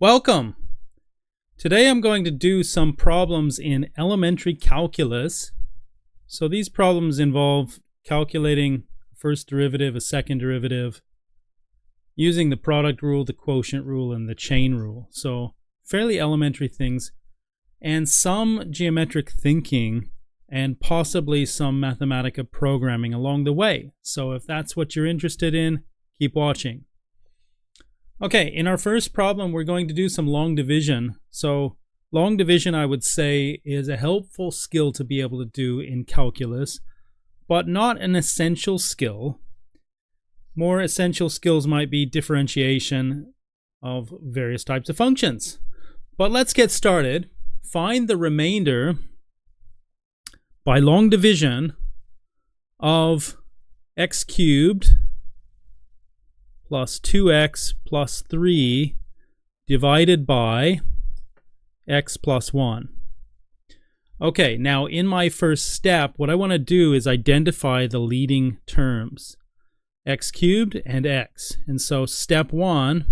Welcome! Today I'm going to do some problems in elementary calculus. So these problems involve calculating a first derivative, a second derivative, using the product rule, the quotient rule, and the chain rule. So fairly elementary things, and some geometric thinking and possibly some Mathematica programming along the way. So if that's what you're interested in, keep watching. Okay, in our first problem, we're going to do some long division. So long division, I would say, is a helpful skill to be able to do in calculus, but not an essential skill. More essential skills might be differentiation of various types of functions. But let's get started. Find the remainder by long division of x cubed plus 2x plus 3 divided by x plus 1. Okay, now in my first step, what I want to do is identify the leading terms, x cubed and x. And so step 1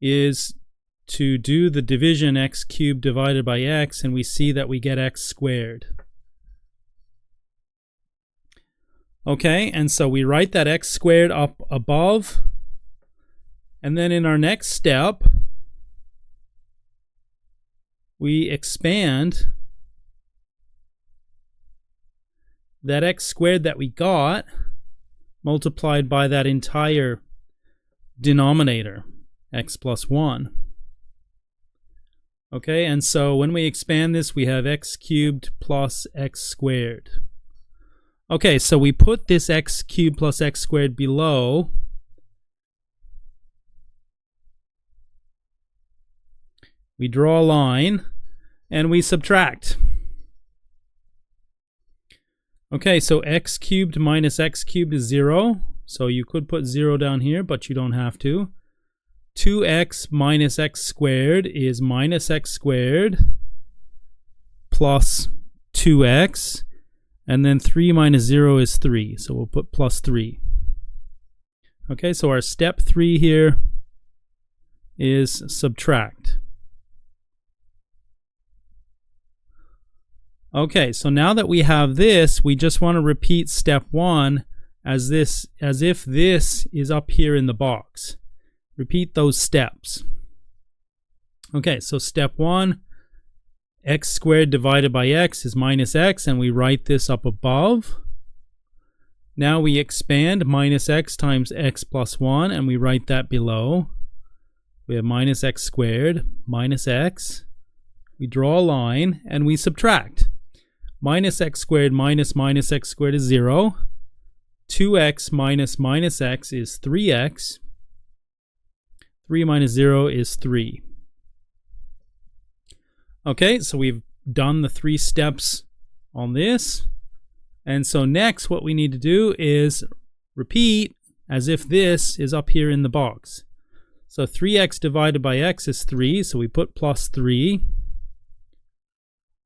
is to do the division x cubed divided by x, and we see that we get x squared. Okay, and so we write that x squared up above, and then in our next step, we expand that x squared that we got multiplied by that entire denominator, x plus 1. Okay, and so when we expand this, we have x cubed plus x squared. Okay, so we put this x cubed plus x squared below. We draw a line and we subtract. Okay, so x cubed minus x cubed is 0. So you could put 0 down here, but you don't have to. 2x minus x squared is minus x squared plus 2x. And then 3 minus 0 is 3, so we'll put plus 3. Okay, so our step 3 here is subtract. Okay, so now that we have this, we just want to repeat step 1 as if this is up here in the box. Repeat those steps. Okay, so step 1, x squared divided by x is minus x, and we write this up above. Now we expand minus x times x plus 1, and we write that below. We have minus x squared minus x. We draw a line, and we subtract. Minus x squared minus minus x squared is 0. 2x minus minus x is 3x. 3 minus 0 is 3. Okay, so we've done the 3 steps on this. And so next what we need to do is repeat as if this is up here in the box. So 3x divided by x is 3, so we put plus 3.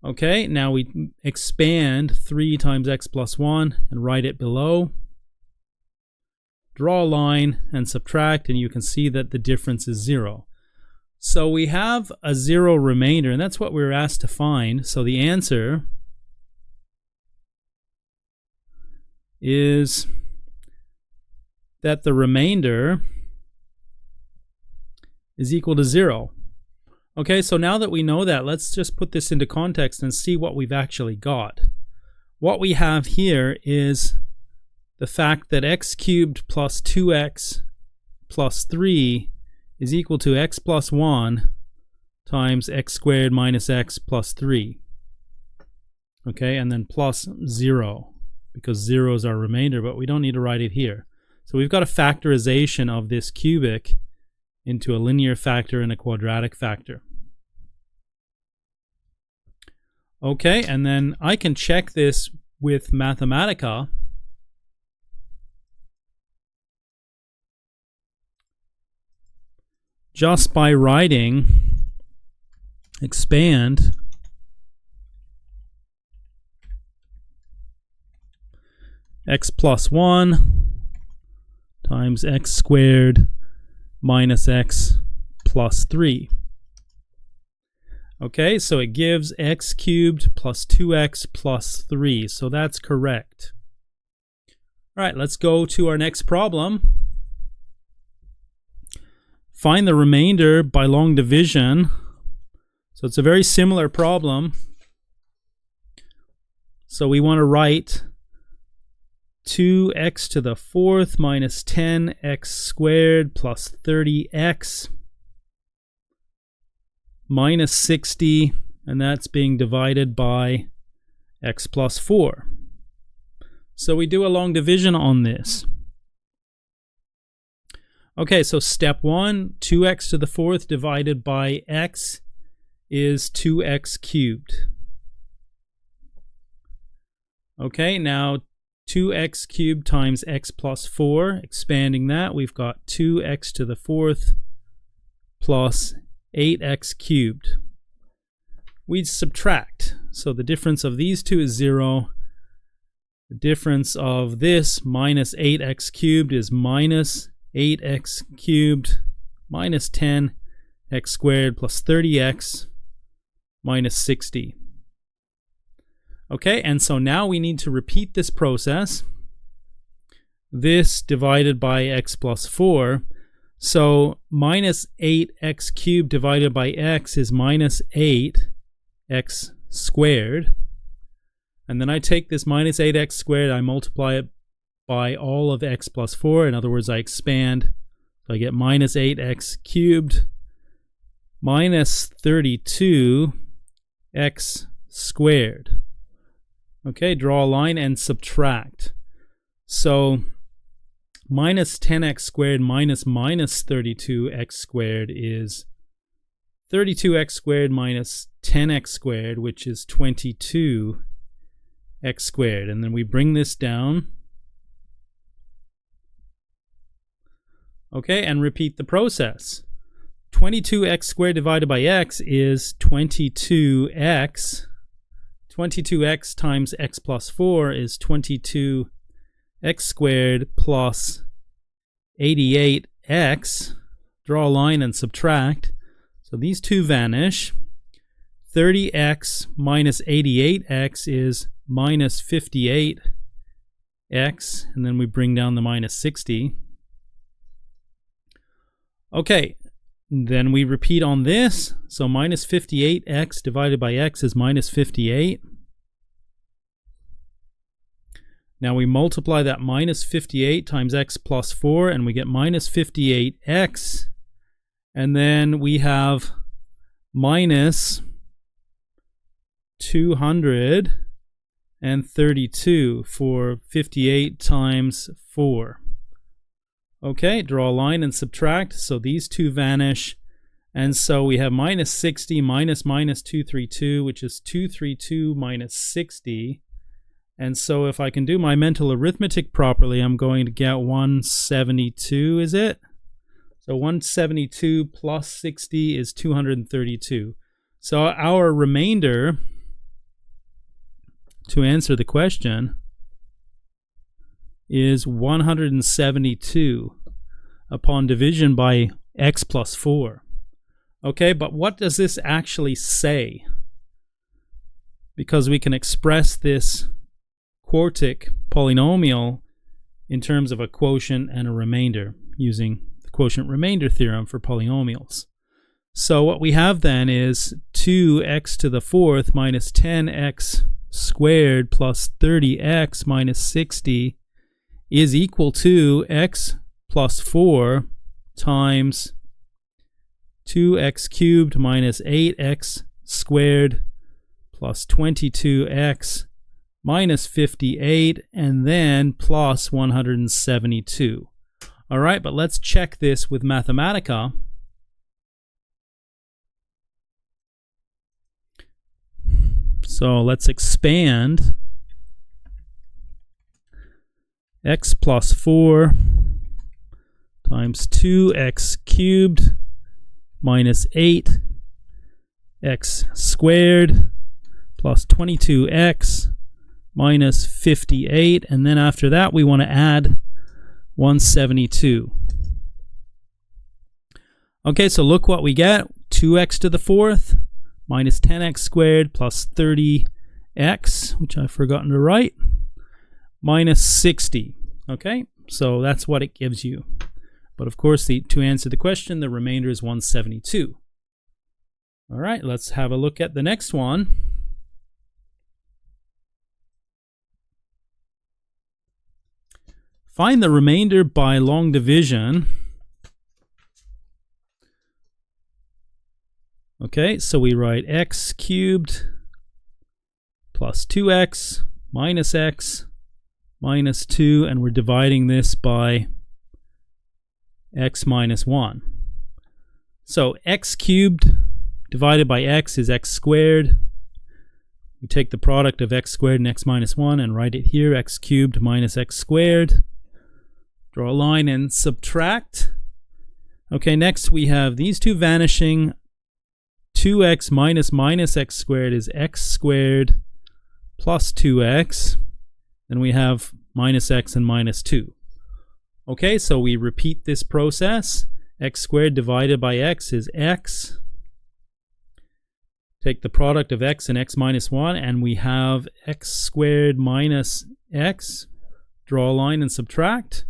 Okay, now we expand 3 times x plus 1 and write it below. Draw a line and subtract, and you can see that the difference is 0. So we have a 0 remainder, and that's what we were asked to find. So the answer is that the remainder is equal to 0. Okay, so now that we know that, let's just put this into context and see what we've actually got. What we have here is the fact that x cubed plus 2x plus 3 is equal to x plus 1 times x squared minus x plus 3. Okay, and then plus 0, because 0 is our remainder, but we don't need to write it here. So we've got a factorization of this cubic into a linear factor and a quadratic factor. Okay, and then I can check this with Mathematica. Just by writing expand x plus 1 times x squared minus x plus 3. Okay, so it gives x cubed plus 2x plus 3. So that's correct. All right, let's go to our next problem. Find the remainder by long division. So it's a very similar problem. So we want to write 2x to the 4th minus 10x squared plus 30x minus 60, and that's being divided by x plus 4. So we do a long division on this. Okay, so step 1, 2x to the 4th divided by x is 2x cubed. Okay, now 2x cubed times x plus 4, expanding that, we've got 2x to the 4th plus 8x cubed. We subtract, so the difference of these two is 0. The difference of this minus 8x cubed is minus 8x cubed minus 10x squared plus 30x minus 60. Okay, and so now we need to repeat this process. This divided by x plus 4. So minus 8x cubed divided by x is minus 8x squared. And then I take this minus 8x squared, I multiply it by all of x plus 4. In other words, I expand. So I get minus 8x cubed minus 32x squared. Okay, draw a line and subtract. So minus 10x squared minus 32x squared is 32x squared minus 10x squared, which is 22x squared. And then we bring this down. Okay, and repeat the process. 22x squared divided by x is 22x. 22x times x plus 4 is 22x squared plus 88x. Draw a line and subtract. So these two vanish. 30x minus 88x is minus 58x. And then we bring down the minus 60. Okay, then we repeat on this. So minus 58x divided by x is minus 58. Now we multiply that minus 58 times x plus 4, and we get minus 58x. And then we have minus 232 for 58 times 4. Okay, draw a line and subtract. So these two vanish. And so we have minus 60 minus 232, which is 232 minus 60. And so if I can do my mental arithmetic properly, I'm going to get 172, is it? So 172 plus 60 is 232. So our remainder, to answer the question, is 172 upon division by x plus 4. Okay, but what does this actually say? Because we can express this quartic polynomial in terms of a quotient and a remainder using the quotient remainder theorem for polynomials. So what we have then is 2x to the 4th minus 10x squared plus 30x minus 60 is equal to x plus 4 times 2x cubed minus 8x squared plus 22x minus 58, and then plus 172. All right, but let's check this with Mathematica. So let's expand x plus 4 times 2x cubed minus 8x squared plus 22x minus 58, and then after that we want to add 172. Okay, so look what we get. 2x to the fourth minus 10x squared plus 30x, which I've forgotten to write, minus 60. Okay, so that's what it gives you. But of course, to answer the question, the remainder is 172. All right, let's have a look at the next one. Find the remainder by long division. Okay, so we write x cubed plus 2x minus x minus 2, and we're dividing this by x minus 1. So x cubed divided by x is x squared. We take the product of x squared and x minus 1 and write it here, x cubed minus x squared. Draw a line and subtract. Okay, next we have these two vanishing. 2x minus x squared is x squared plus 2x. Then we have minus x and minus 2. Okay, so we repeat this process. X squared divided by x is x. Take the product of x and x minus 1, and we have x squared minus x. Draw a line and subtract.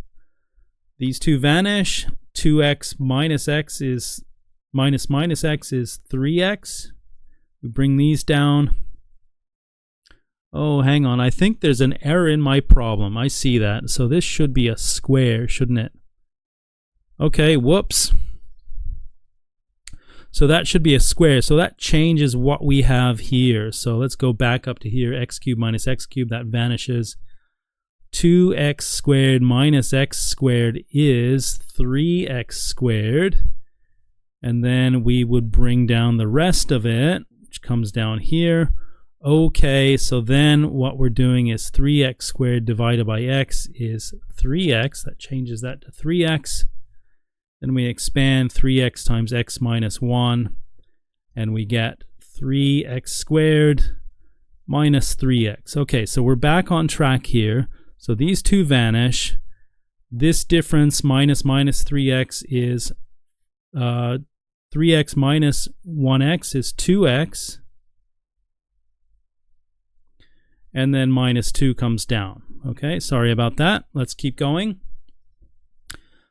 These two vanish. 2x minus x is minus x is 3x. We bring these down. Oh, hang on. I think there's an error in my problem. I see that. So this should be a square, shouldn't it? Okay, whoops. So that should be a square. So that changes what we have here. So let's go back up to here. X cubed minus x cubed, that vanishes. 2x squared minus x squared is 3x squared. And then we would bring down the rest of it, which comes down here. Okay, so then what we're doing is 3x squared divided by x is 3x. That changes that to 3x. Then we expand 3x times x minus 1, and we get 3x squared minus 3x. Okay, so we're back on track here. So these two vanish. This difference minus 3x is 3x minus 1x is 2x. And then minus 2 comes down. Okay, sorry about that. Let's keep going.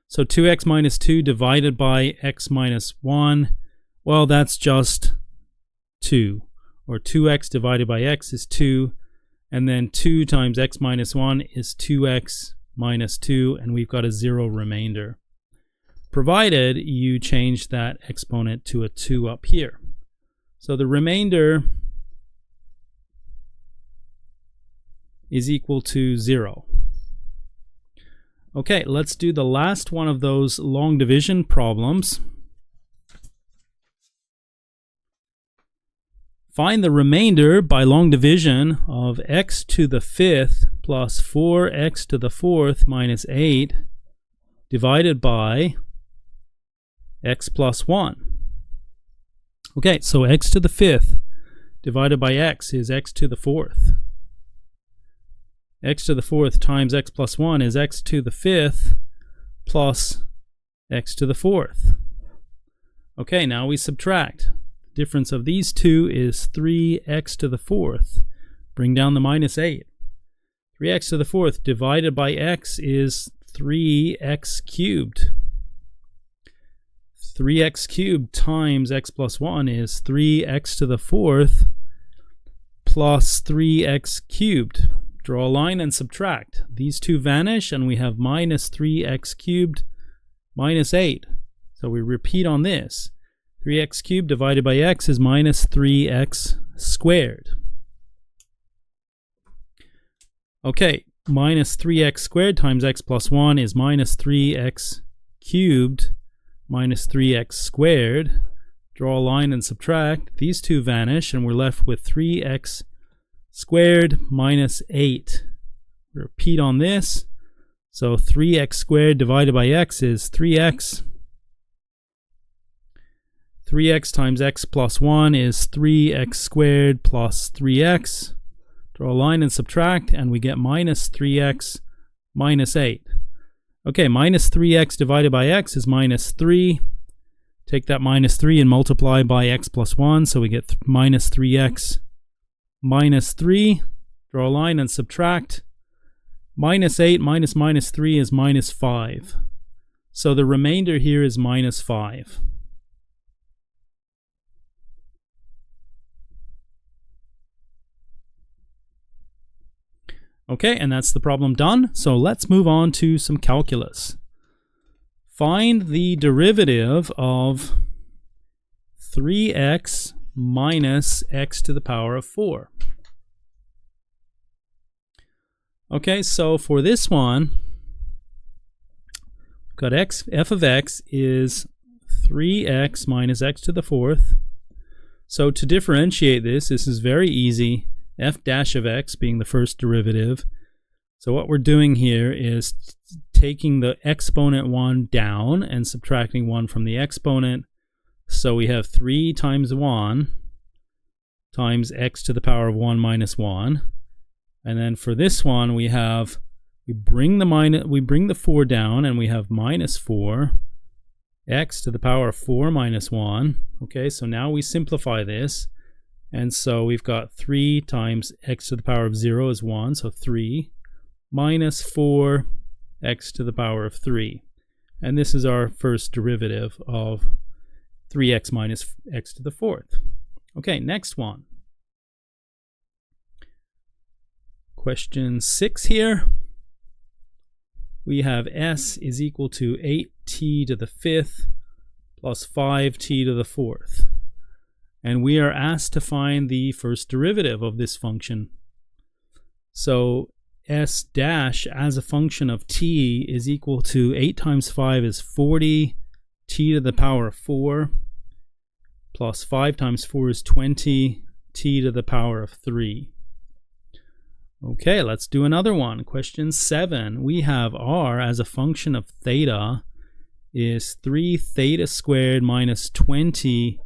So 2x minus 2 divided by x minus 1, well, that's just 2. Or 2x divided by x is 2. And then 2 times x minus 1 is 2x minus 2, and we've got a 0 remainder, provided you change that exponent to a 2 up here. So the remainder is equal to 0. Okay, let's do the last one of those long division problems. Find the remainder by long division of x to the fifth plus 4x to the fourth minus 8 divided by x plus 1. Okay, so x to the fifth divided by x is x to the fourth. X to the fourth times x plus 1 is x to the fifth plus x to the fourth. Okay, now we subtract. The difference of these two is 3x to the fourth. Bring down the minus 8. 3x to the fourth divided by x is 3x cubed. 3x cubed times x plus 1 is 3x to the fourth plus 3x cubed. Draw a line and subtract. These two vanish, and we have minus 3x cubed minus 8. So we repeat on this. 3x cubed divided by x is minus 3x squared. Okay, minus 3x squared times x plus 1 is minus 3x cubed minus 3x squared. Draw a line and subtract. These two vanish, and we're left with 3x squared minus 8. Repeat on this. So 3x squared divided by x is 3x. 3x times x plus 1 is 3x squared plus 3x. Draw a line and subtract, and we get minus 3x minus 8. Okay, minus 3x divided by x is minus 3. Take that minus 3 and multiply by x plus 1, so we get minus 3x minus 3. Draw a line and subtract. Minus 8 minus minus 3 is minus 5. So the remainder here is minus 5. Okay, and that's the problem done. So let's move on to some calculus. Find the derivative of 3x minus x to the power of 4. Okay, so for this one, we've got f of x is 3x minus x to the 4th. So to differentiate this is very easy. F dash of x being the first derivative. So what we're doing here is taking the exponent 1 down and subtracting 1 from the exponent. So we have 3 times 1 times x to the power of 1 minus 1. And then for this one we bring the 4 down and we have minus 4 x to the power of 4 minus 1. Okay, so now we simplify this. And so we've got 3 times x to the power of 0 is 1, so 3 minus 4 x to the power of 3. And this is our first derivative of 3x minus x to the 4th. Okay, next one. Question 6 here. We have s is equal to 8t to the 5th plus 5t to the 4th. And we are asked to find the first derivative of this function. So s dash as a function of t is equal to 8 times 5 is 40, t to the power of 4, plus 5 times 4 is 20, t to the power of 3. Okay, let's do another one. Question 7. We have r as a function of theta is 3 theta squared minus 20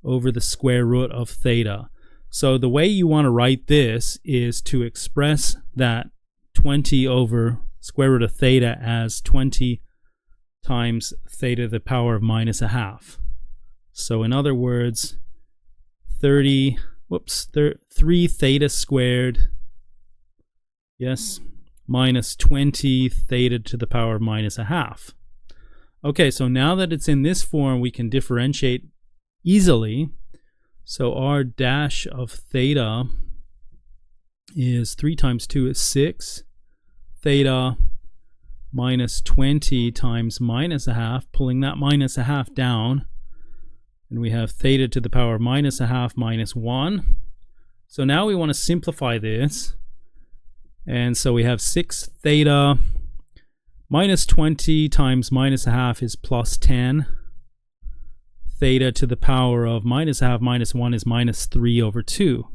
over the square root of theta. So the way you want to write this is to express that 20 over square root of theta as 20 times theta to the power of minus a half. So in other words, 3 theta squared, yes, minus 20 theta to the power of minus a half. Okay, so now that it's in this form, we can differentiate easily. So r dash of theta is 3 times 2 is 6. Theta minus 20 times minus a half, pulling that minus a half down. And we have theta to the power of minus a half minus 1. So now we want to simplify this. And so we have 6 theta minus 20 times minus a half is plus 10. Theta to the power of minus a half minus 1 is minus 3 over 2.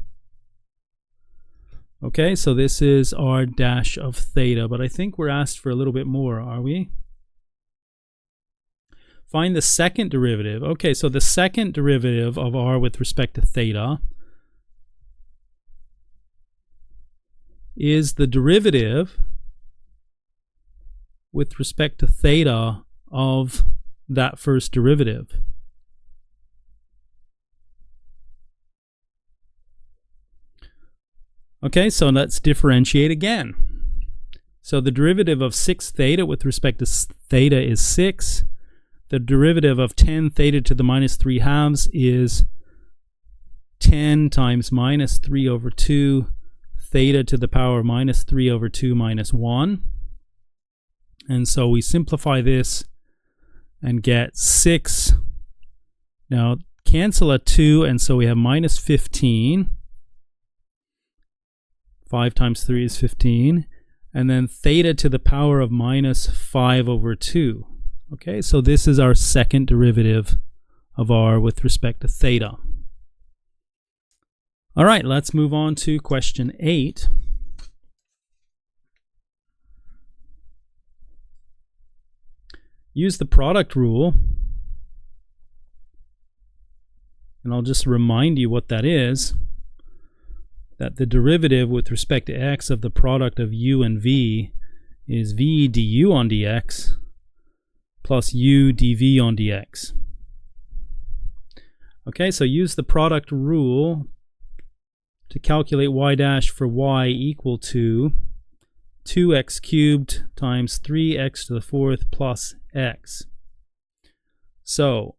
Okay, so this is r dash of theta, but I think we're asked for a little bit more, are we? Find the second derivative. Okay, so the second derivative of r with respect to theta is the derivative with respect to theta of that first derivative. Okay, so let's differentiate again. So the derivative of 6 theta with respect to theta is 6. The derivative of 10 theta to the minus 3 halves is 10 times minus 3 over 2 theta to the power of minus 3 over 2 minus 1. And so we simplify this and get 6. Now cancel a 2, and so we have minus 15. 5 times 3 is 15. And then theta to the power of minus 5 over 2. Okay, so this is our second derivative of r with respect to theta. All right, let's move on to question 8. Use the product rule. And I'll just remind you what that is. That the derivative with respect to x of the product of u and v is v du on dx plus u dv on dx. Okay, so use the product rule to calculate y dash for y equal to 2x cubed times 3x to the fourth plus x. So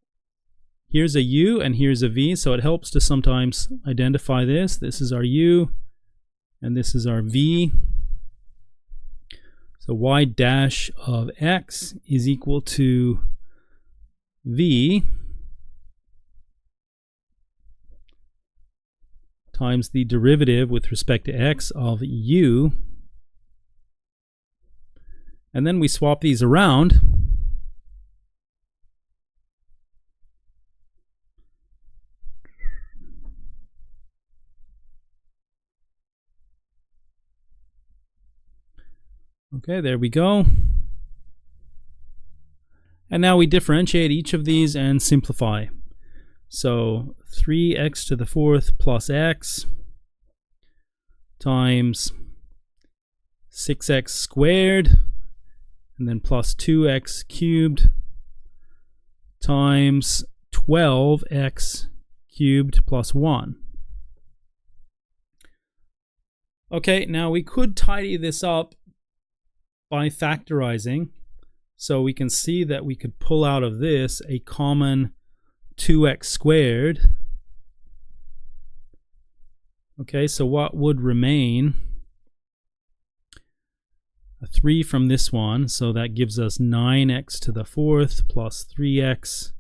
here's a u and here's a v, so it helps to sometimes identify this. This is our u and this is our v. So y dash of x is equal to v times the derivative with respect to x of u. And then we swap these around. Okay, there we go. And now we differentiate each of these and simplify. So 3x to the fourth plus x times 6x squared and then plus 2x cubed times 12x cubed plus 1. Okay, now we could tidy this up by factorizing. So we can see that we could pull out of this a common 2x squared. Okay, so what would remain? A 3 from this one, so that gives us 9x to the fourth plus 3x.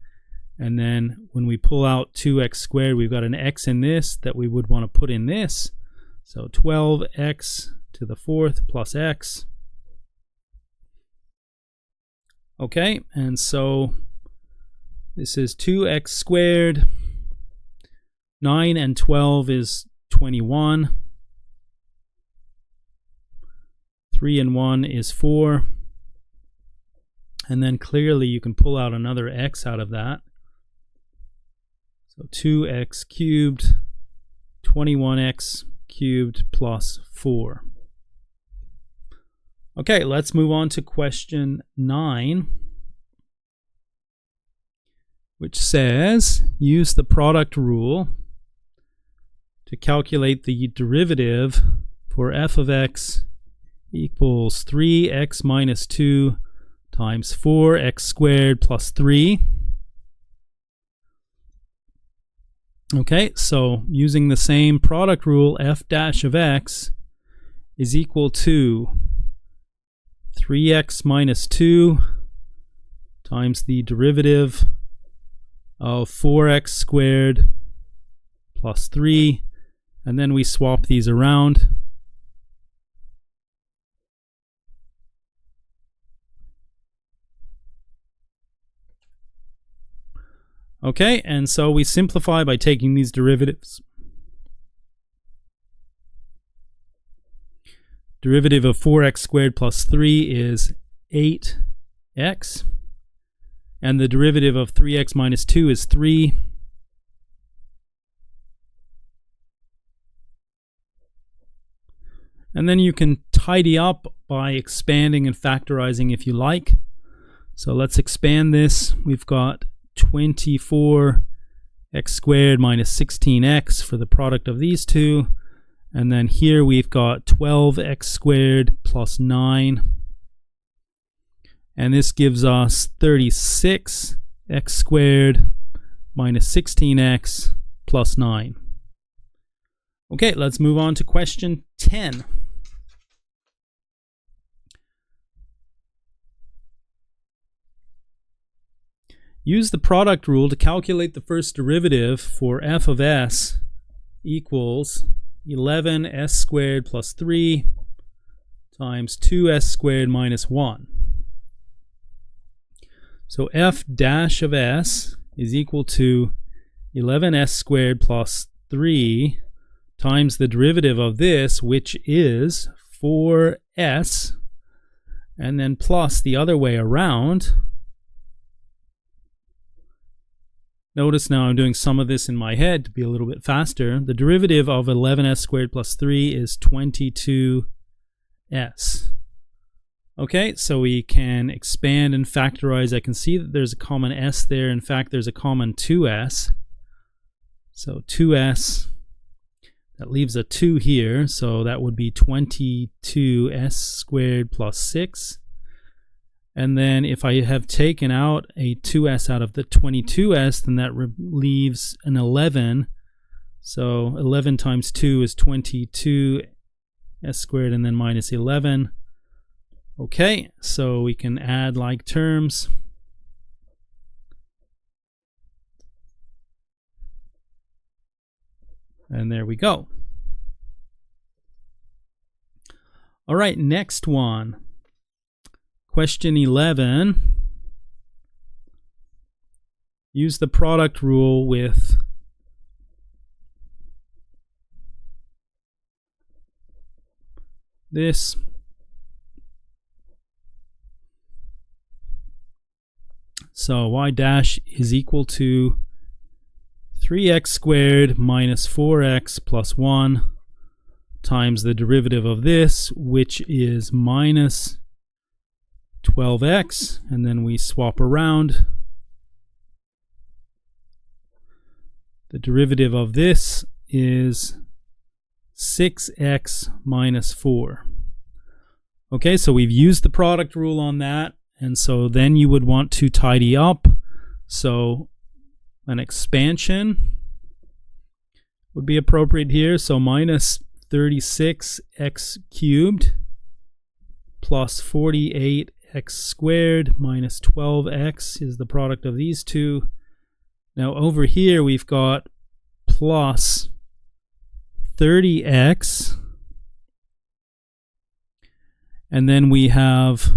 And then when we pull out 2x squared, we've got an x in this that we would want to put in this. So 12x to the fourth plus x. Okay, and so this is 2x squared. 9 and 12 is 21. 3 and 1 is 4. And then clearly you can pull out another x out of that. So 2x cubed, 21x cubed plus 4. Okay, let's move on to question 9, which says use the product rule to calculate the derivative for f of x equals 3x minus 2 times 4x squared plus 3. Okay, so using the same product rule, f dash of x is equal to 3x minus 2 times the derivative of 4x squared plus 3, and then we swap these around. Okay, and so we simplify by taking these derivatives. Derivative of 4x squared plus 3 is 8x. And the derivative of 3x minus 2 is 3. And then you can tidy up by expanding and factorizing if you like. So let's expand this. We've got 24x squared minus 16x for the product of these two. And then here we've got 12x squared plus 9. And this gives us 36x squared minus 16x plus 9. Okay, let's move on to question 10. Use the product rule to calculate the first derivative for f of s equals 11s squared plus 3 times 2s squared minus 1. So f dash of s is equal to 11s squared plus 3 times the derivative of this, which is 4s, and then plus the other way around. Notice now I'm doing some of this in my head to be a little bit faster. The derivative of 11s squared plus 3 is 22s. Okay, so we can expand and factorize. I can see that there's a common s there. In fact, there's a common 2s. So 2s, that leaves a 2 here, so that would be 22s squared plus 6. And then if I have taken out a 2s out of the 22s, then that leaves an 11. So 11 times 2 is 22s squared and then minus 11. Okay, so we can add like terms. And there we go. All right, next one. Question 11. Use the product rule with this. So y dash is equal to 3x squared minus 4x plus 1 times the derivative of this, which is minus 12x, and then we swap around. The derivative of this is 6x minus 4. Okay, so we've used the product rule on that, and so then you would want to tidy up. So an expansion would be appropriate here. So minus 36x cubed plus 48x squared minus 12x is the product of these two. Now over here we've got plus 30x, and then we have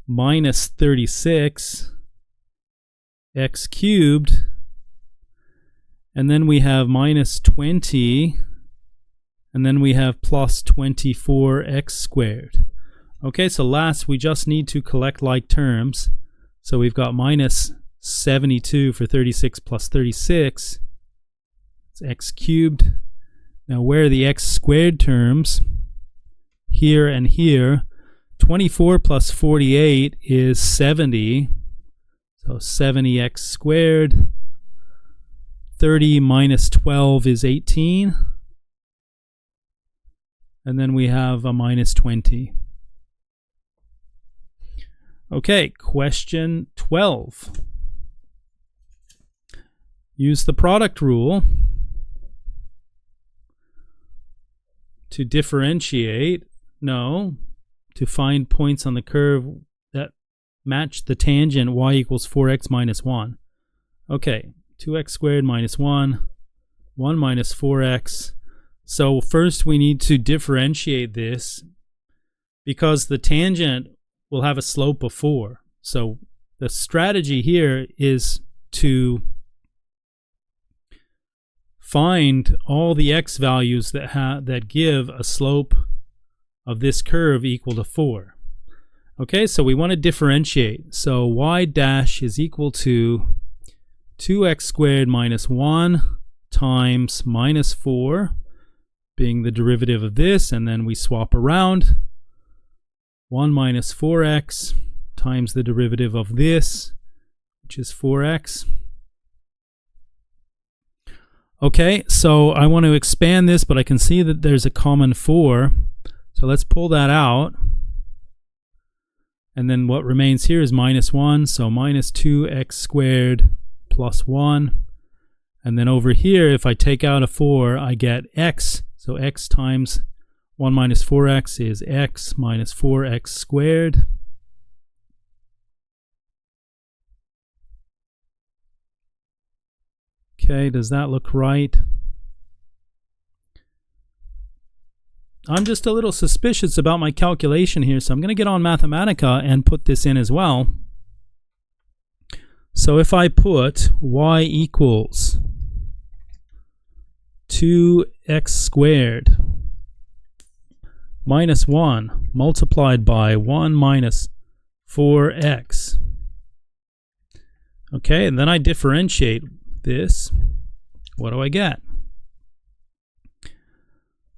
minus 36x cubed, and then we have minus 20, and then we have plus 24x squared. Okay, so last we just need to collect like terms. So we've got minus 72 for 36 plus 36. It's x cubed. Now where are the x squared terms? Here and here. 24 plus 48 is 70. So 70x squared. 30 minus 12 is 18. And then we have a minus 20. Okay, question 12. Use the product rule to differentiate, to find points on the curve that match the tangent y equals 4x minus 1. Okay, 2x squared minus 1, 1 minus 4x. So first we need to differentiate this because the tangent will have a slope of 4. So the strategy here is to find all the x values that give a slope of this curve equal to 4. Okay, so we want to differentiate. So y dash is equal to 2x squared minus 1 times minus 4, being the derivative of this, and then we swap around. 1 minus 4x times the derivative of this, which is 4x. Okay, so I want to expand this, but I can see that there's a common 4. So let's pull that out. And then what remains here is minus 1, so minus 2x squared plus 1. And then over here, if I take out a 4, I get x. So x times 1 minus 4x is x minus 4x squared. Okay, does that look right? I'm just a little suspicious about my calculation here, so I'm going to get on Mathematica and put this in as well. So if I put y equals 2x squared minus 1 multiplied by 1 minus 4x. Okay, and then I differentiate this. What do I get?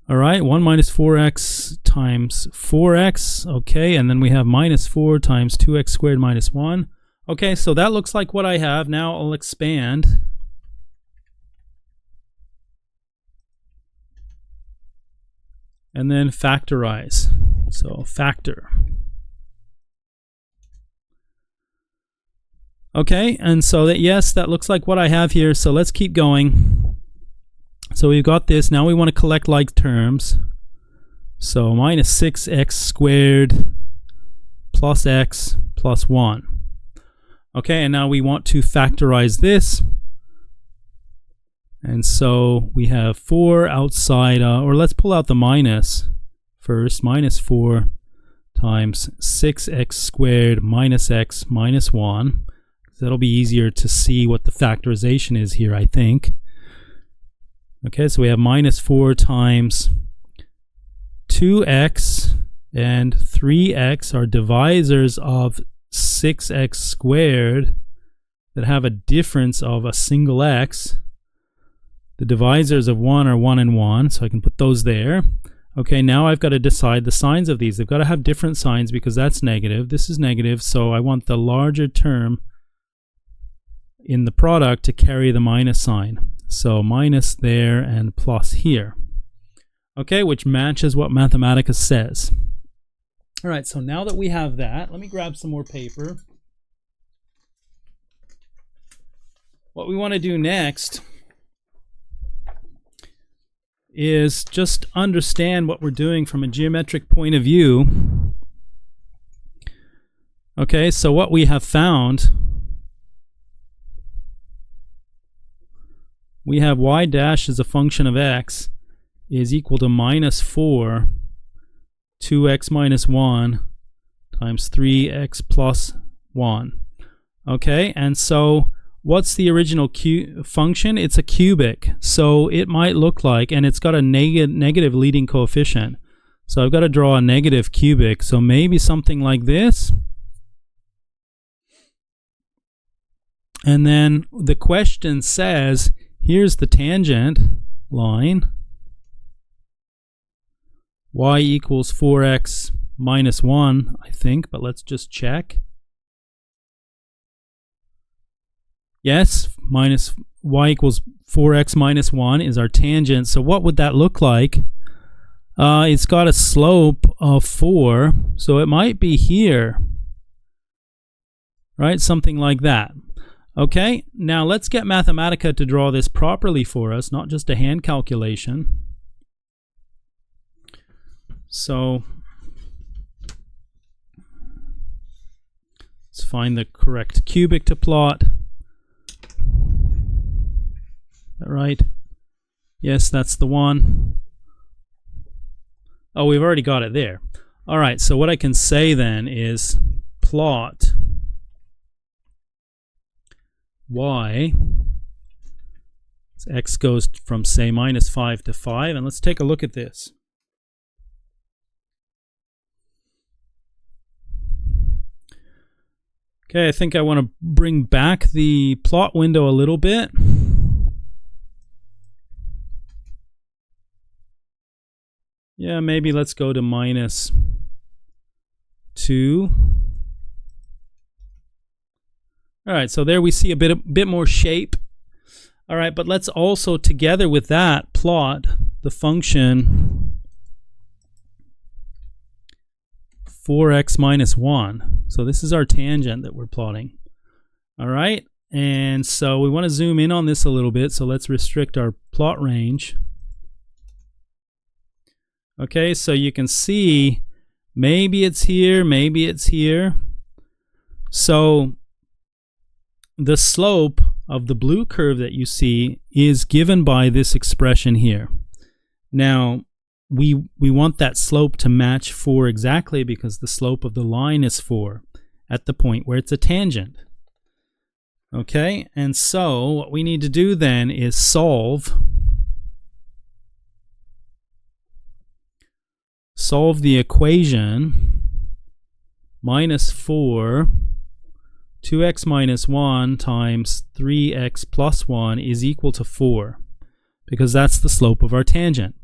All right, 1 minus 4x times 4x. Okay, and then we have minus 4 times 2x squared minus 1. Okay, so that looks like what I have. Now I'll expand. and then factorize. So factor. Okay, and so that, yes, that looks like what I have here. So let's keep going. So we've got this. Now we want to collect like terms. So minus 6x squared plus x plus 1. Okay, and now we want to factorize this. And so we have 4 outside, or let's pull out the minus first. Minus 4 times 6x squared minus x minus 1. That'll be easier to see what the factorization is here, I think. Okay, so we have minus 4 times 2x and 3x are divisors of 6x squared that have a difference of a single x. The divisors of 1 are 1 and 1, so I can put those there. Okay, now I've got to decide the signs of these. They've got to have different signs because that's negative. This is negative, so I want the larger term in the product to carry the minus sign. So minus there and plus here. Okay, which matches what Mathematica says. All right, so now that we have that, let me grab some more paper. What we want to do next is just understand what we're doing from a geometric point of view. Okay, so what we have found, we have y dash as a function of x is equal to minus 4 2x minus 1 times 3x plus 1. Okay, and so what's the original function? It's a cubic, so it might look like, and it's got a negative leading coefficient. So I've got to draw a negative cubic, so maybe something like this. And then the question says, here's the tangent line, y equals 4x minus 1, I think, but let's just check. Yes, minus y equals 4x minus 1 is our tangent. So what would that look like? It's got a slope of 4, so it might be here, right? Something like that. Okay, now let's get Mathematica to draw this properly for us, not just a hand calculation. So let's find the correct cubic to plot. Is that right? Yes, that's the one. Oh, we've already got it there. All right, so what I can say then is plot y, so x goes from, say, minus 5 to 5, and let's take a look at this. Okay, I think I want to bring back the plot window a little bit. Yeah, maybe let's go to minus 2. All right, so there we see a bit more shape. All right, but let's also, together with that, plot the function 4x minus 1. So this is our tangent that we're plotting. All right, and so we want to zoom in on this a little bit, so let's restrict our plot range. Okay, so you can see maybe it's here, maybe it's here. So the slope of the blue curve that you see is given by this expression here. Now, we want that slope to match 4 exactly because the slope of the line is 4 at the point where it's a tangent. Okay, and so what we need to do then is solve the equation minus 4 2x minus 1 times 3x plus 1 is equal to 4 because that's the slope of our tangent.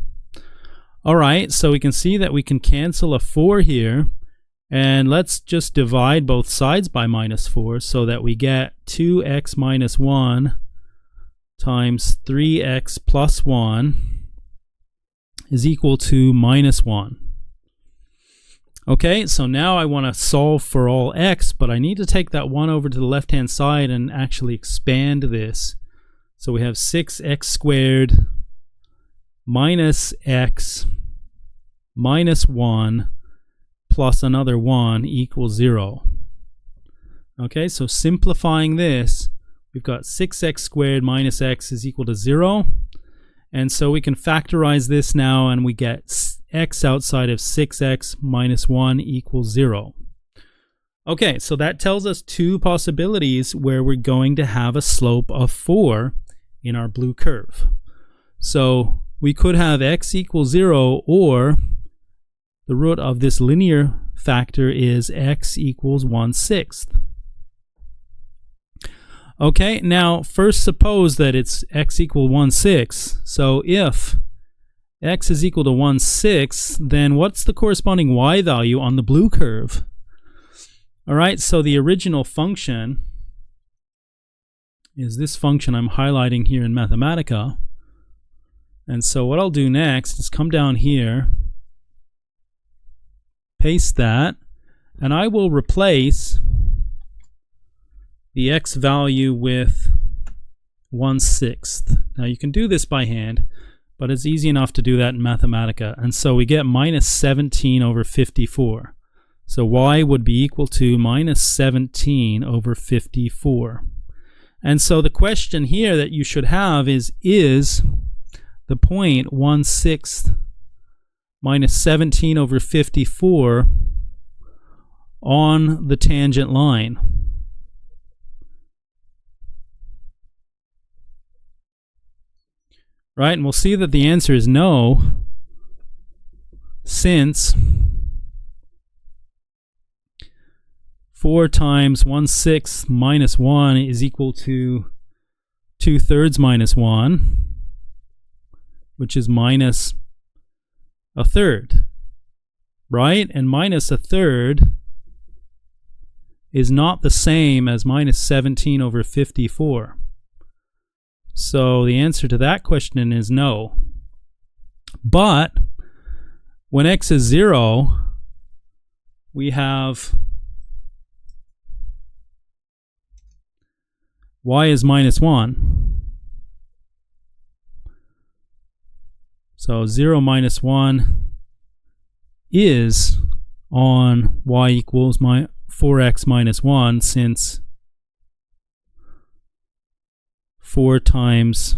All right, so we can see that we can cancel a 4 here, and let's just divide both sides by minus 4 so that we get 2x minus 1 times 3x plus 1 is equal to minus 1. Okay, so now I want to solve for all x, but I need to take that 1 over to the left-hand side and actually expand this. So we have 6x squared minus x minus 1 plus another 1 equals 0. Okay, so simplifying this, we've got 6x squared minus x is equal to 0. And so we can factorize this now, and we get x outside of 6x minus 1 equals 0. Okay, so that tells us two possibilities where we're going to have a slope of 4 in our blue curve. So we could have x equals 0, or the root of this linear factor is x equals 1/6. Okay, now first suppose that it's x equal 1/6. So if x is equal to 1/6, then what's the corresponding y value on the blue curve? All right, so the original function is this function I'm highlighting here in Mathematica. And so what I'll do next is come down here, paste that, and I will replace the x value with 1/6. Now you can do this by hand, but it's easy enough to do that in Mathematica. And so we get minus 17 over 54. So y would be equal to minus 17 over 54. And so the question here that you should have is the point 1/6 minus 17 over 54 on the tangent line? Right, and we'll see that the answer is no, since 4 times 1/6 minus 1 is equal to 2/3 minus 1, which is minus 1/3, right? And minus 1/3 is not the same as minus 17 over 54. So the answer to that question is no. But when x is 0, we have y is minus 1. So 0 minus 1 is on y equals 4x minus 1, since 4 times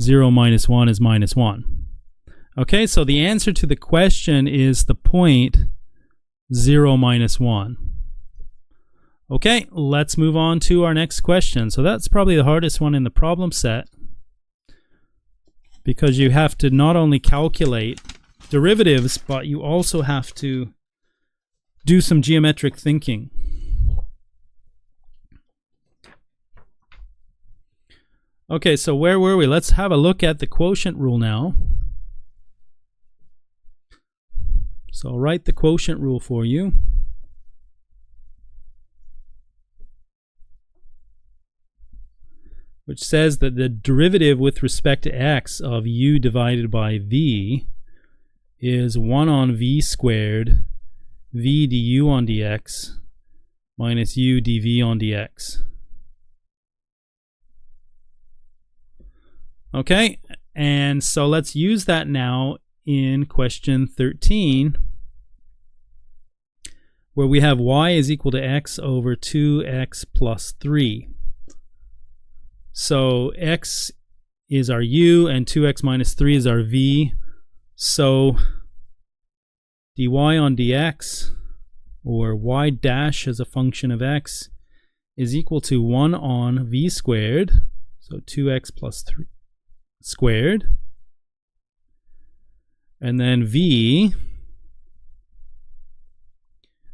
0 minus 1 is minus 1. Okay, so the answer to the question is the point 0 minus 1. Okay, let's move on to our next question. So that's probably the hardest one in the problem set, because you have to not only calculate derivatives, but you also have to do some geometric thinking. Okay, so where were we? Let's have a look at the quotient rule now. So I'll write the quotient rule for you. Which says that the derivative with respect to x of u divided by v is 1 on v squared v du on dx minus u dv on dx. Okay, and so let's use that now in question 13, where we have y is equal to x over 2x plus 3. So x is our u and 2x minus 3 is our v. So dy on dx, or y dash as a function of x, is equal to 1 on v squared, so 2x plus 3 squared, and then v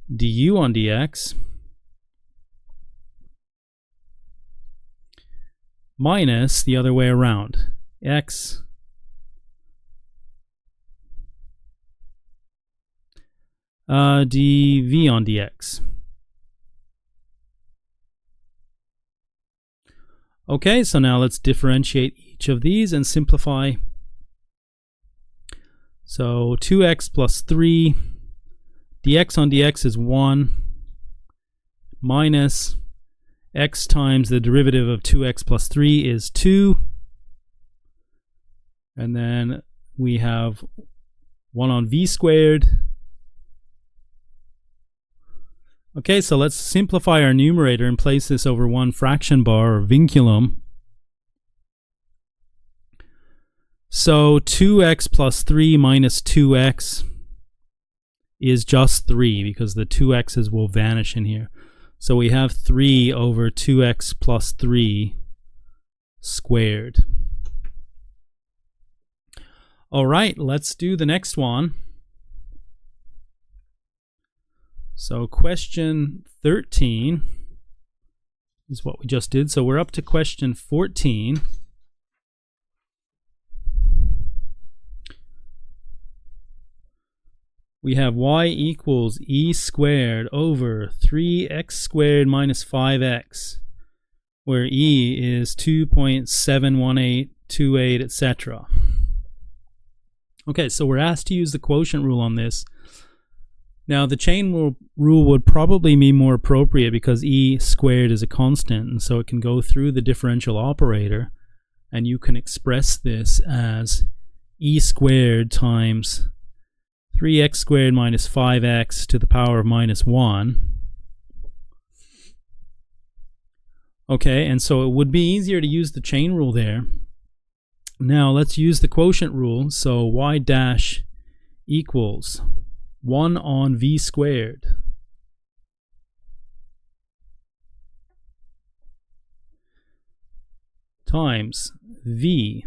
du on dx minus the other way around, x dv on dx. Okay, so now let's differentiate each of these and simplify So 2x plus 3, dx on dx is 1, minus x times the derivative of 2x plus 3 is 2. And then we have 1 on v squared. Okay, so let's simplify our numerator and place this over one fraction bar or vinculum. So 2x plus 3 minus 2x is just 3 because the 2x's will vanish in here. So we have 3 over 2x plus 3 squared. All right, let's do the next one. So question 13 is what we just did. So we're up to question 14. We have y equals e squared over 3x squared minus 5x, where e is 2.71828, etc. Okay, so we're asked to use the quotient rule on this. Now, the chain rule would probably be more appropriate because e squared is a constant, and so it can go through the differential operator, and you can express this as e squared times 3x squared minus 5x to the power of minus 1. Okay, and so it would be easier to use the chain rule there. Now let's use the quotient rule. So y dash equals 1 on v squared times v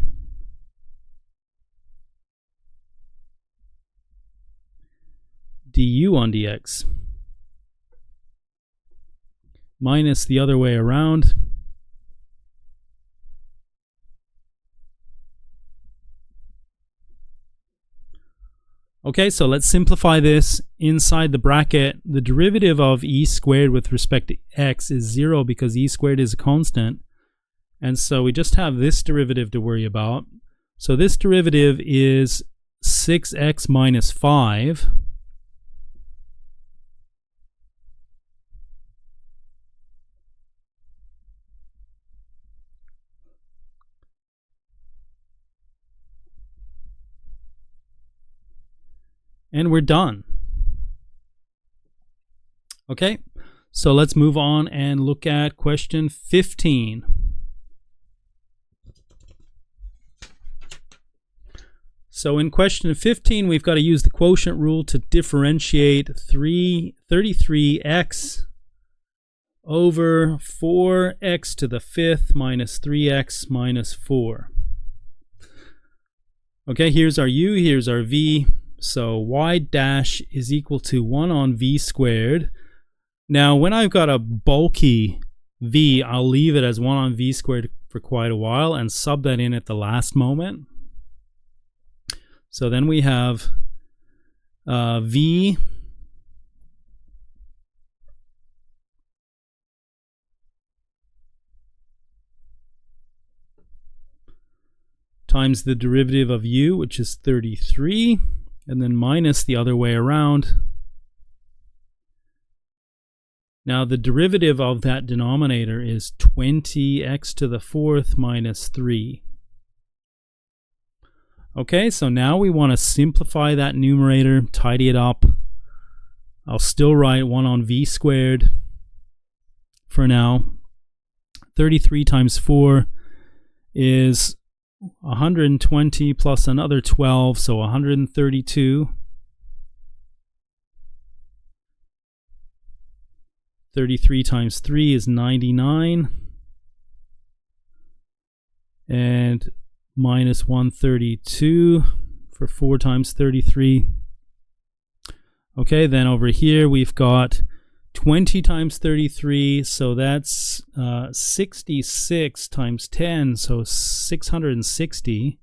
du on dx minus the other way around Okay, so let's simplify this. Inside the bracket, the derivative of e squared with respect to x is 0 because e squared is a constant. And so we just have this derivative to worry about. So this derivative is 6x minus 5. And we're done. Okay, so let's move on and look at question 15. So in question 15, we've got to use the quotient rule to differentiate 33x over 4x to the 5th minus 3x minus 4. Okay, here's our u, here's our v. So y dash is equal to 1 on v squared. Now, when I've got a bulky v, I'll leave it as 1 on v squared for quite a while and sub that in at the last moment. So then we have v times the derivative of u, which is 33. And then minus the other way around. Now the derivative of that denominator is 20x to the 4th minus 3. Okay, so now we want to simplify that numerator, tidy it up. I'll still write 1 on v squared for now. 33 times 4 is 120 plus another 12, so 132. 33 times 3 is 99. And minus 132 for 4 times 33. Okay, then over here we've got 20 times 33, so that's 66 times 10, so 660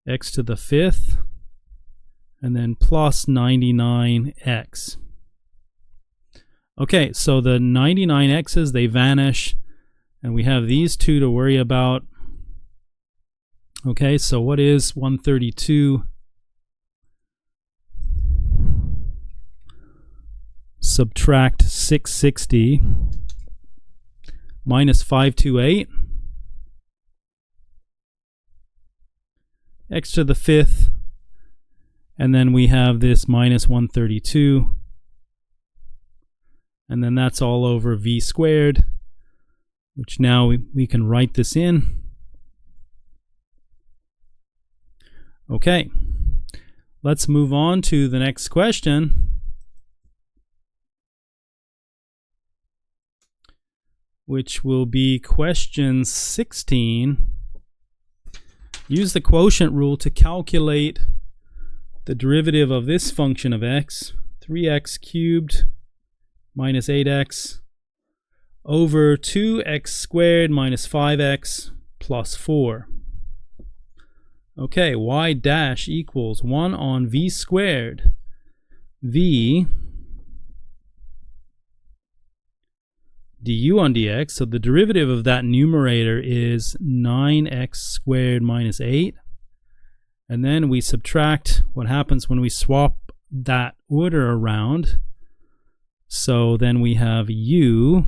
x to the 5th, and then plus 99x. Okay, so the 99x's, they vanish, and we have these two to worry about. Okay, so what is 132 subtract 660 minus 528? X to the 5th, and then we have this minus 132, and then that's all over v squared, which now we can write this in. Okay, let's move on to the next question, which will be question 16. Use the quotient rule to calculate the derivative of this function of x, 3x cubed minus 8x over 2x squared minus 5x plus 4. Okay, y dash equals 1 on v squared. V du on dx, so the derivative of that numerator is 9x squared minus 8. And then we subtract what happens when we swap that order around. So then we have u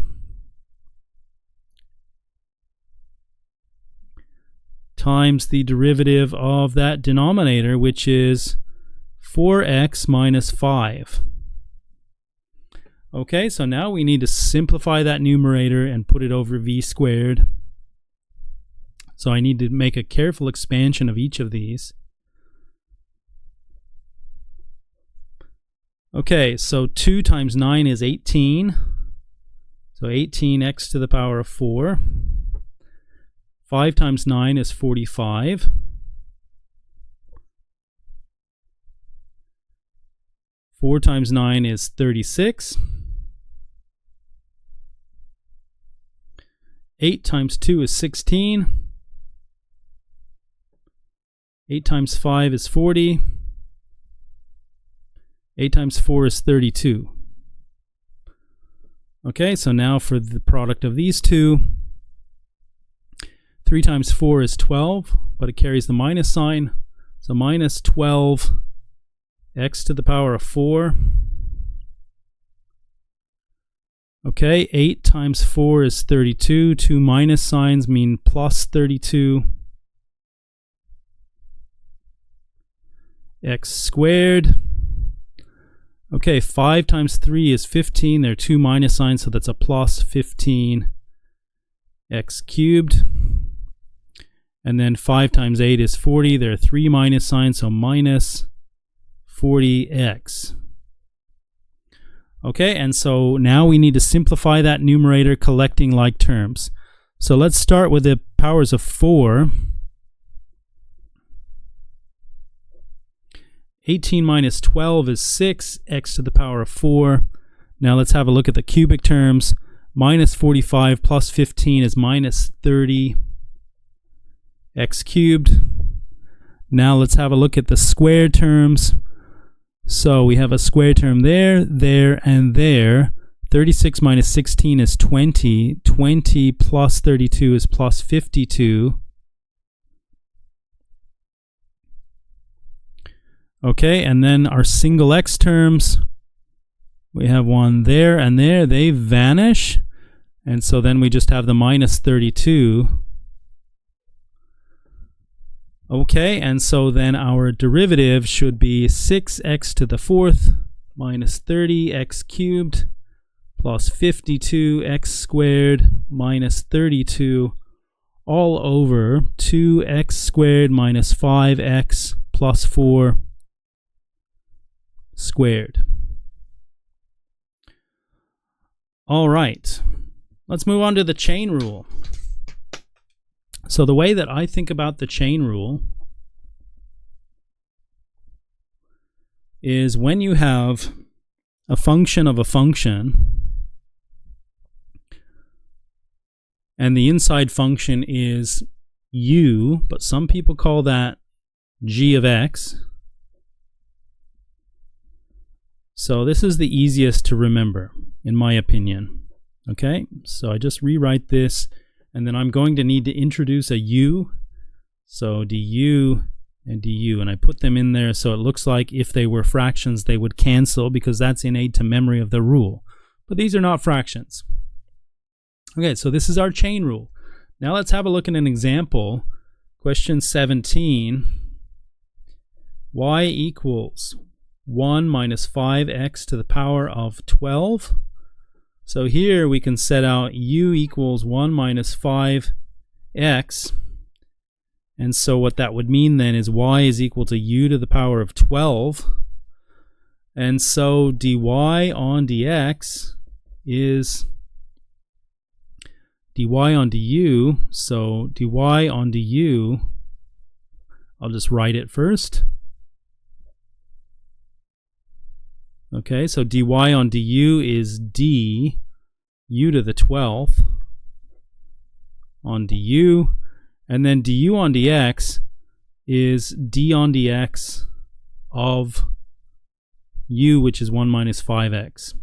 times the derivative of that denominator, which is 4x minus 5. Okay, so now we need to simplify that numerator and put it over v squared. So I need to make a careful expansion of each of these. Okay, so 2 times 9 is 18. So 18x to the power of 4. 5 times 9 is 45. 4 times 9 is 36. 8 times 2 is 16. 8 times 5 is 40. 8 times 4 is 32. Okay, so now for the product of these two, 3 times 4 is 12, but it carries the minus sign. So minus 12 x to the power of 4. Okay, 8 times 4 is 32. Two minus signs mean plus 32. X squared. Okay, 5 times 3 is 15. There are two minus signs, so that's a plus 15 x cubed. And then 5 times 8 is 40. There are three minus signs, so minus 40x. Okay, and so now we need to simplify that numerator, collecting like terms. So let's start with the powers of 4. 18 minus 12 is 6, x to the power of 4. Now let's have a look at the cubic terms. Minus 45 plus 15 is minus 30 x cubed. Now let's have a look at the square terms. So we have a square term there, there, and there. 36 minus 16 is 20. 20 plus 32 is plus 52. Okay, and then our single x terms, we have one there and there. They vanish. And so then we just have the minus 32. Okay, and so then our derivative should be 6x to the 4th minus 30x cubed plus 52x squared minus 32 all over 2x squared minus 5x plus 4 squared. All right, let's move on to the chain rule. So the way that I think about the chain rule is when you have a function of a function and the inside function is u, but some people call that g of x. So this is the easiest to remember, in my opinion. Okay, so I just rewrite this, and then I'm going to need to introduce a u. So du and du, and I put them in there so it looks like if they were fractions they would cancel because that's innate to memory of the rule. But these are not fractions. Okay, so this is our chain rule. Now let's have a look at an example. Question 17. Y equals 1 minus 5x to the power of 12. So here we can set out u equals 1 minus 5x. And so what that would mean then is y is equal to u to the power of 12. And so dy on dx is dy on du. So dy on du, I'll just write it first. Okay, so dy on du is d u to the 12th on du. And then du on dx is d on dx of u, which is 1 minus 5x.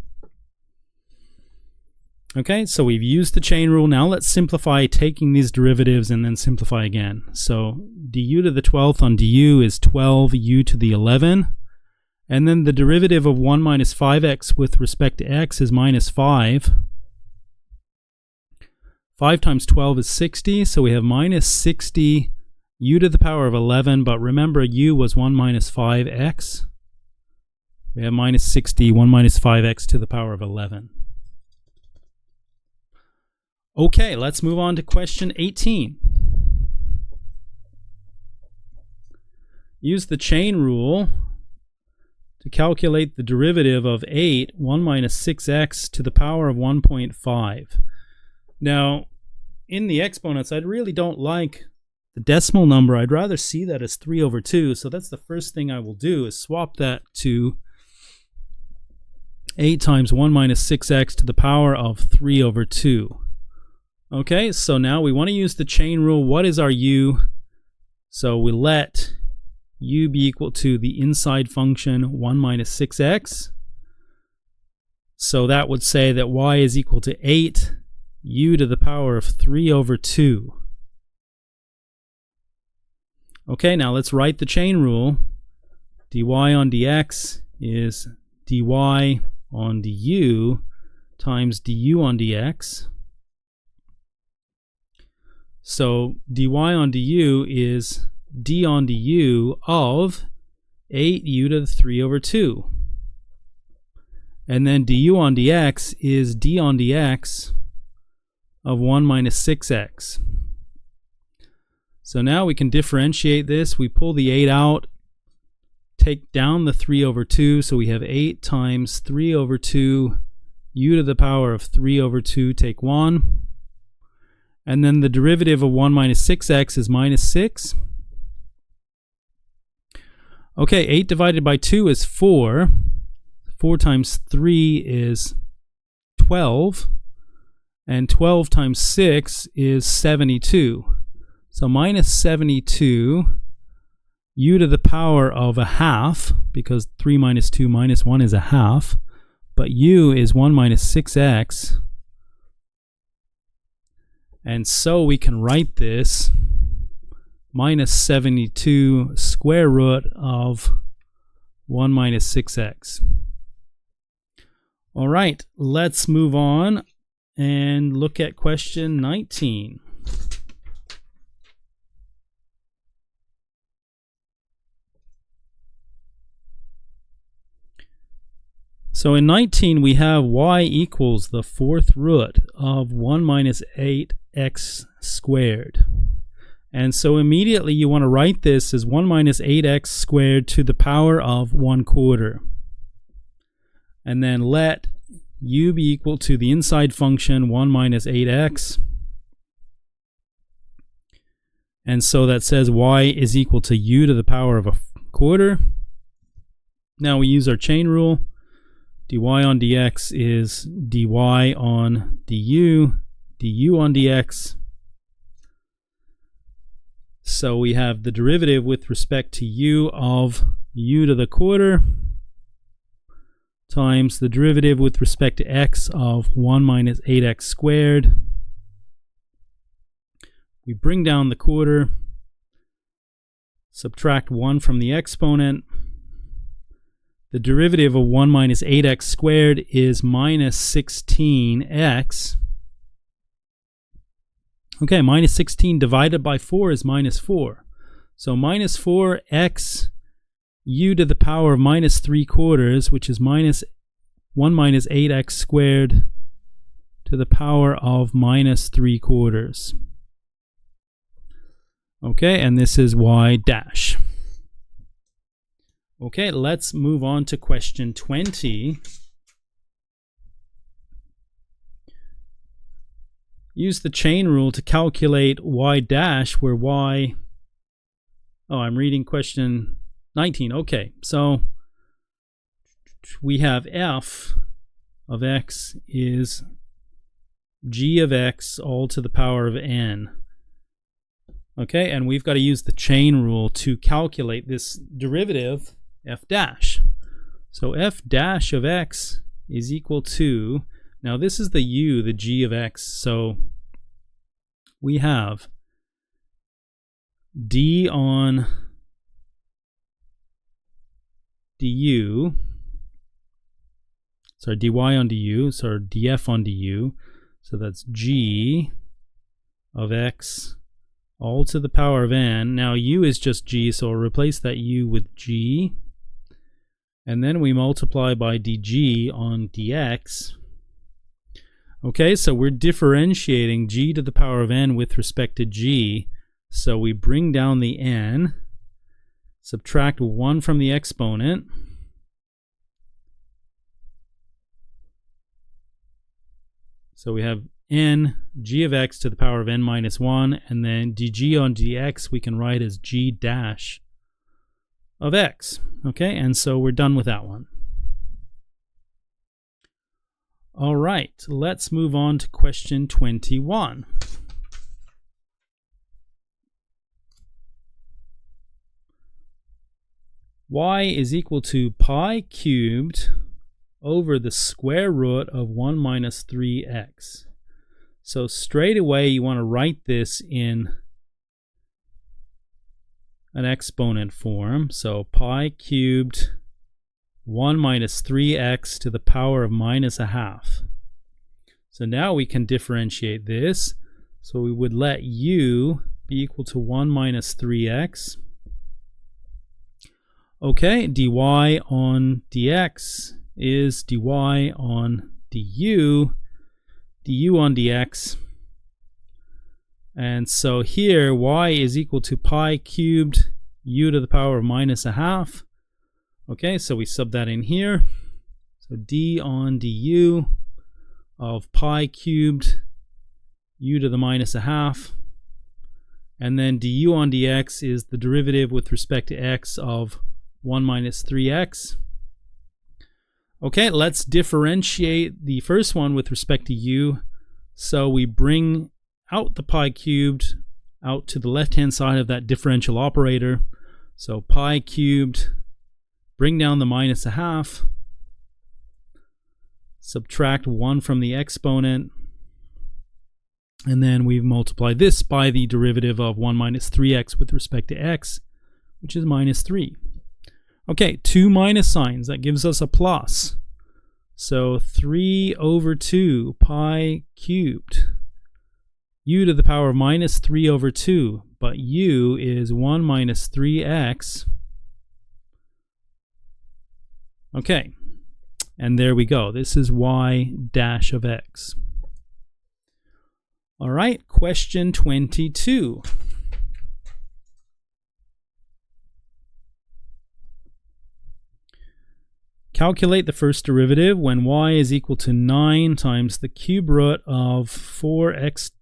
Okay, so we've used the chain rule. Now let's simplify taking these derivatives and then simplify again. So du to the 12th on du is 12u to the 11. And then the derivative of 1 minus 5x with respect to x is minus 5. 5 times 12 is 60, so we have minus 60 u to the power of 11, but remember u was 1 minus 5x. We have minus 60, 1 minus 5x to the power of 11. Okay, let's move on to question 18. Use the chain rule to calculate the derivative of 8, 1 minus 6x to the power of 1.5. Now, in the exponents, I really don't like the decimal number. I'd rather see that as 3 over 2. So that's the first thing I will do, is swap that to 8 times 1 minus 6x to the power of 3 over 2. Okay, so now we want to use the chain rule. What is our u? So we let u be equal to the inside function 1 minus 6x. So that would say that y is equal to 8 u to the power of 3 over 2. Okay, now let's write the chain rule. dy on dx is dy on du times du on dx. So dy on du is d on du of 8u to the 3 over 2. And then du on dx is d on dx of 1 minus 6x. So now we can differentiate this. We pull the 8 out, take down the 3 over 2, so we have 8 times 3 over 2 u to the power of 3 over 2, take 1. And then the derivative of 1 minus 6x is minus 6. Okay, 8 divided by 2 is 4. 4 times 3 is 12. And 12 times 6 is 72. So minus 72 u to the power of a half, because 3 minus 2 minus 1 is a half. But u is 1 minus 6x. And so we can write this minus 72 square root of 1 minus 6x. All right, let's move on and look at question 19. So in 19 we have y equals the 4th root of 1 minus 8x squared. And so immediately you want to write this as 1 minus 8x squared to the power of 1/4. And then let u be equal to the inside function 1 minus 8x. And so that says y is equal to u to the power of 1/4. Now we use our chain rule. dy on dx is dy on du, du on dx. So we have the derivative with respect to u of u to the 1/4 times the derivative with respect to x of 1 minus 8x squared. We bring down the 1/4, Subtract 1 from the exponent. The derivative of 1 minus 8x squared is minus 16x. Okay, minus 16 divided by 4 is minus 4. So minus 4x u to the power of minus 3/4, which is minus 1 minus 8x squared to the power of minus 3/4. Okay, and this is y dash. Okay, let's move on to question 20. Use the chain rule to calculate y dash where y... Oh, I'm reading question 19. Okay, so we have f of x is g of x all to the power of n. Okay, and we've got to use the chain rule to calculate this derivative f dash. So f dash of x is equal to, now this is the u, the g of x, so we have d on du, sorry, dy on du, so df on du, so that's g of x all to the power of n. Now u is just g, so I'll replace that u with g. And then we multiply by dg on dx. Okay, so we're differentiating g to the power of n with respect to g. So we bring down the n, subtract 1 from the exponent. So we have n g of x to the power of n minus 1, and then dg on dx we can write as g dash of x. Okay, and so we're done with that one. All right, let's move on to question 21. Y is equal to pi cubed over the square root of 1 minus 3x. So straight away you want to write this in an exponent form. So pi cubed 1 minus 3x to the power of minus a half. So now we can differentiate this. So we would let u be equal to 1 minus 3x. Okay, dy on dx is dy on du, du on dx. And so here y is equal to pi cubed u to the power of minus a half. Okay, so we sub that in here. So d on du of pi cubed u to the minus a half. And then du on dx is the derivative with respect to x of 1 minus 3x. Okay, let's differentiate the first one with respect to u. So we bring out the pi cubed out to the left-hand side of that differential operator. So pi cubed, bring down the minus a half, subtract 1 from the exponent, and then we multiply this by the derivative of 1 minus 3x with respect to x, which is minus 3. Okay, 2 minus signs, that gives us a plus. So 3 over 2 pi cubed u to the power of minus 3 over 2, but u is 1 minus 3x. Okay, and there we go. This is y dash of x. All right, question 22. Calculate the first derivative when y is equal to 9 times the cube root of 4x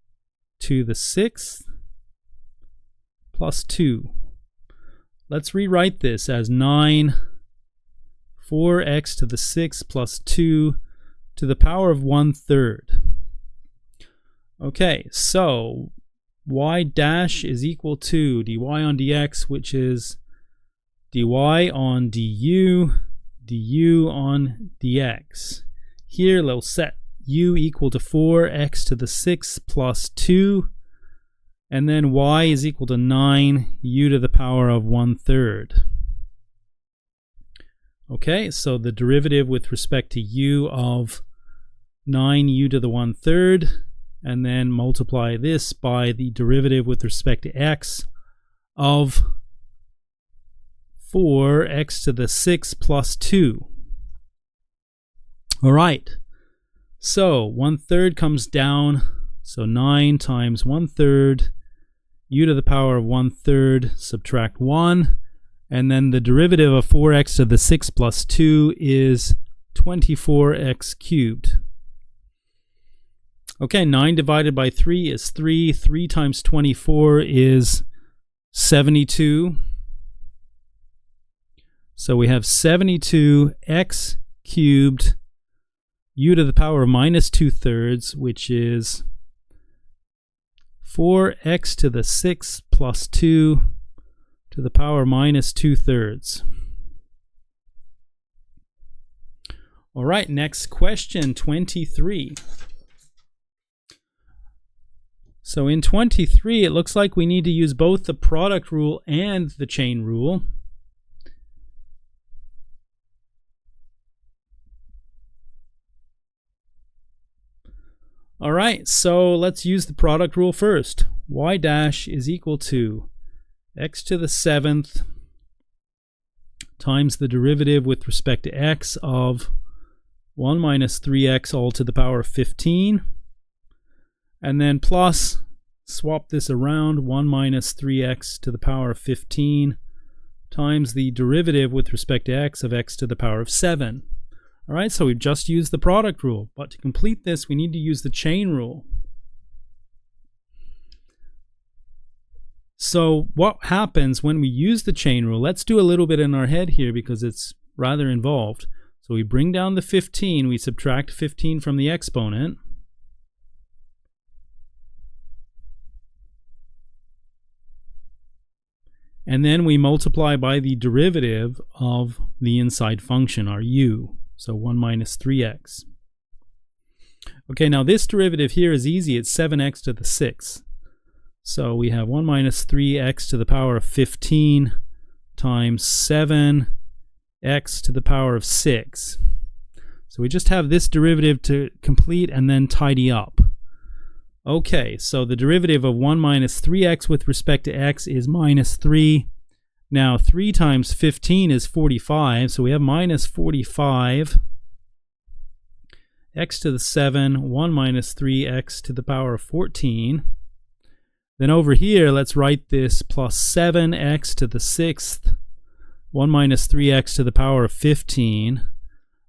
to the 6th plus 2. Let's rewrite this as 9 4x to the 6th plus 2 to the power of 1/3. Okay, so y dash is equal to dy on dx, which is dy on du, du on dx. Here we'll set u equal to 4x to the 6th plus 2, And then y is equal to 9u to the power of 1/3. Okay, so the derivative with respect to u of 9u to the 1/3, and then multiply this by the derivative with respect to x of 4x to the 6 plus 2. All right, so 1/3 comes down, so 9 times 1/3, u to the power of 1/3, subtract 1, and then the derivative of 4x to the 6 plus 2 is 24x cubed. Okay, 9 divided by 3 is 3. 3 times 24 is 72. So we have 72x cubed u to the power of minus 2/3, which is 4x to the 6 plus 2 to the power minus 2/3. All right, next question, 23. So in 23, it looks like we need to use both the product rule and the chain rule. All right, so let's use the product rule first. Y dash is equal to x to the 7th times the derivative with respect to x of 1 minus 3x all to the power of 15. And then plus, swap this around, 1 minus 3x to the power of 15 times the derivative with respect to x of x to the power of 7. All right, so we've just used the product rule, but to complete this, we need to use the chain rule. So what happens when we use the chain rule? Let's do a little bit in our head here because it's rather involved. So we bring down the 15, we subtract 15 from the exponent. And then we multiply by the derivative of the inside function, our u. So 1 minus 3x. Okay, now this derivative here is easy. It's 7x to the 6th. So we have 1 minus 3x to the power of 15 times 7x to the power of 6. So we just have this derivative to complete and then tidy up. Okay, so the derivative of 1 minus 3x with respect to x is minus 3. Now 3 times 15 is 45, so we have minus 45 x to the 7, 1 minus 3x to the power of 14. Then over here, let's write this plus 7x to the 6th, 1 minus 3x to the power of 15.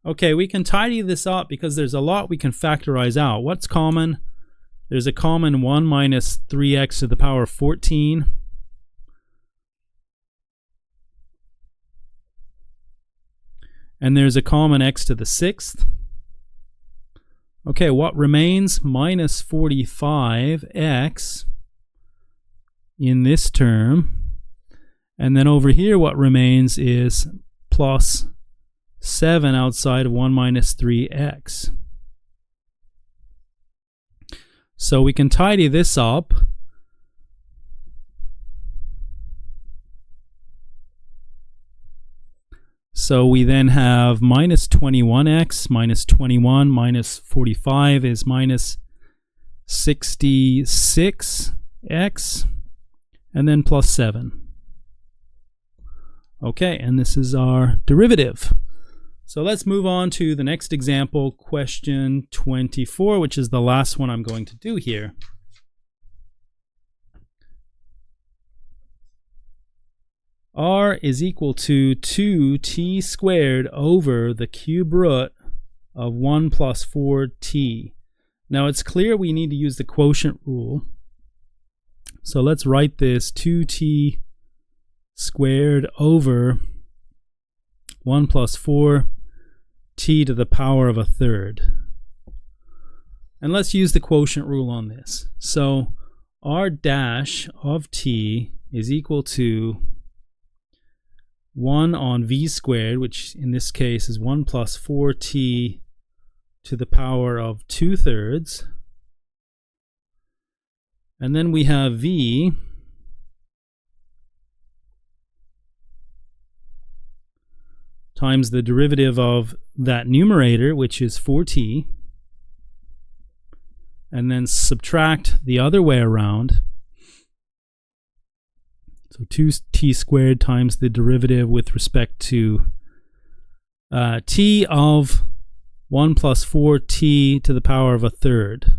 Okay, we can tidy this up because there's a lot we can factorize out. What's common? There's a common 1 minus 3x to the power of 14. And there's a common x to the 6th. Okay, what remains? Minus 45x in this term. And then over here what remains is plus 7 outside of 1 minus 3x. So we can tidy this up. So we then have minus 21x, minus 21, minus 45 is minus 66x, and then plus 7. Okay, and this is our derivative. So let's move on to the next example, question 24, which is the last one I'm going to do here. R is equal to 2t squared over the cube root of 1 plus 4t. Now it's clear we need to use the quotient rule. So let's write this 2t squared over 1 plus 4t to the power of a third. And let's use the quotient rule on this. So r dash of t is equal to 1 on v squared, which in this case is 1 plus 4t to the power of 2/3, And then we have v times the derivative of that numerator, which is 4t, and then subtract the other way around. So 2t squared times the derivative with respect to t of 1 plus 4t to the power of a third.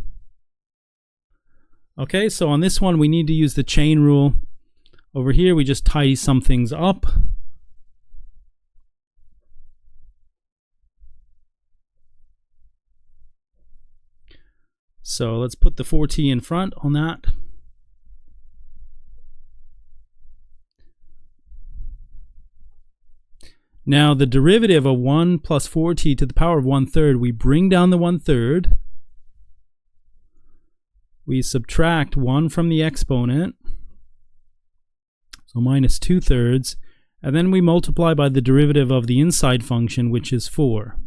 Okay, so on this one we need to use the chain rule. Over here we just tidy some things up. So let's put the 4t in front on that. Now the derivative of 1 plus 4t to the power of 1/3, we bring down the 1/3. We subtract 1 from the exponent, so minus 2/3, and then we multiply by the derivative of the inside function, which is 4.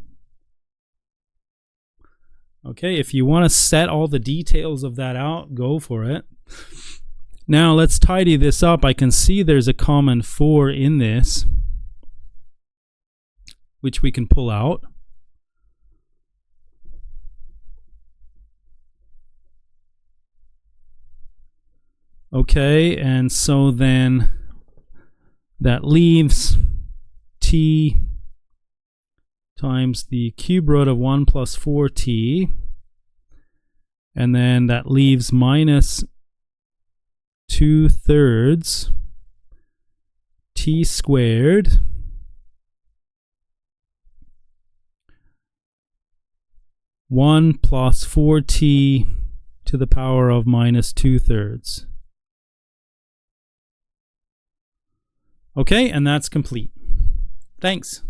Okay, if you want to set all the details of that out, go for it. Now let's tidy this up. I can see there's a common 4 in this, which we can pull out. Okay, and so then that leaves t times the cube root of 1 plus 4t, and then that leaves minus 2/3 t squared (1 plus 4t to the power of minus 2/3). Okay, and that's complete. Thanks.